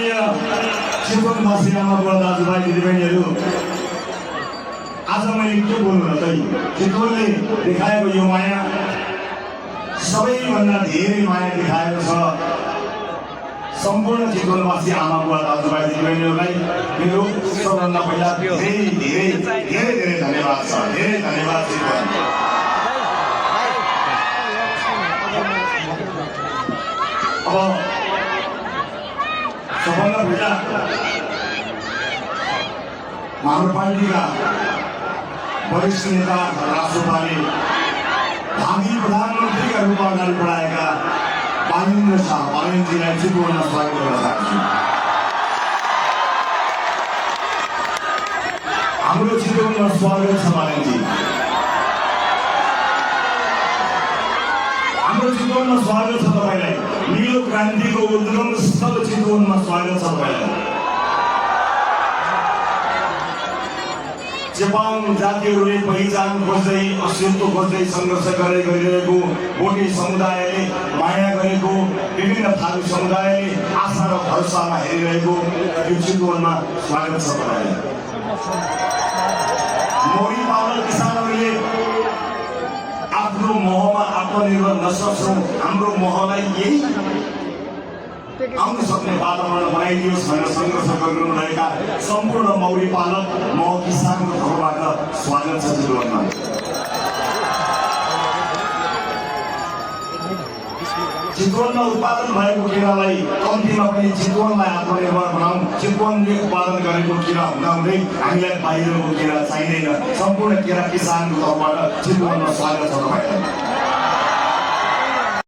आदरणीय चितवनवासी आमाबुवा दाजुभाइ दिदीबहिनीहरू, आज मैले के बोल्नु र त चितवनले देखाएको यो माया सबैभन्दा धेरै माया देखाएको छ। सम्पूर्ण चितवनवासी आमाबुवा दाजुभाइ दिदीबहिनीहरूलाई मेरो सबभन्दा पहिला धेरै धेरै धेरै धेरै धन्यवाद छ। धेरै धन्यवाद चितवन। अब सबभन्दा पहिला हाम्रो पार्टीका वरिष्ठ नेता राष्ट्रपाले भावी प्रधानमन्त्रीका रूपमा अगाडि बढाएका बालेन्द्र शाह बालेन्द्रजीलाई चितवनमा स्वागत गर्न चाहन्छु। हाम्रो चितवनमा स्वागत छ बालेन्द्रजी। हाम्रो चितवनमा स्वागत छ तपाईँलाई। नीलो क्रान्तिको उद्गम स्थल चितवनमा स्वागत छ तपाईँलाई। चेपाङ जातिहरूले पहिचान खोज्दै अस्तित्व खोज्दै सङ्घर्ष गरिरहेको भोटे समुदायले माया गरेको विभिन्न थारू समुदायले आशा र भरोसामा हेरिरहेको यो चितवनमा स्वागत छ तपाईँलाई। मौरी पालक किसानहरूले आफ्नो महमा आत्मनिर्भर नसक्छौँ, हाम्रो महलाई यही आउन सक्ने वातावरण बनाइदियोस् भनेर सङ्घर्ष गरिरहेका सम्पूर्ण मौरी पालक मह किसानको तर्फबाट स्वागत छ चितवनमा। चितवनमा उत्पादन भएको केरालाई कम्तीमा पनि चितवनलाई आत्मनिर्भर बनाऊ। चितवनले उत्पादन गरेको केरा हुँदाहुँदै हामीलाई बाहिरको केरा चाहिँदैन। सम्पूर्ण केरा किसानको तर्फबाट चितवनमा स्वागत छ तपाईँलाई।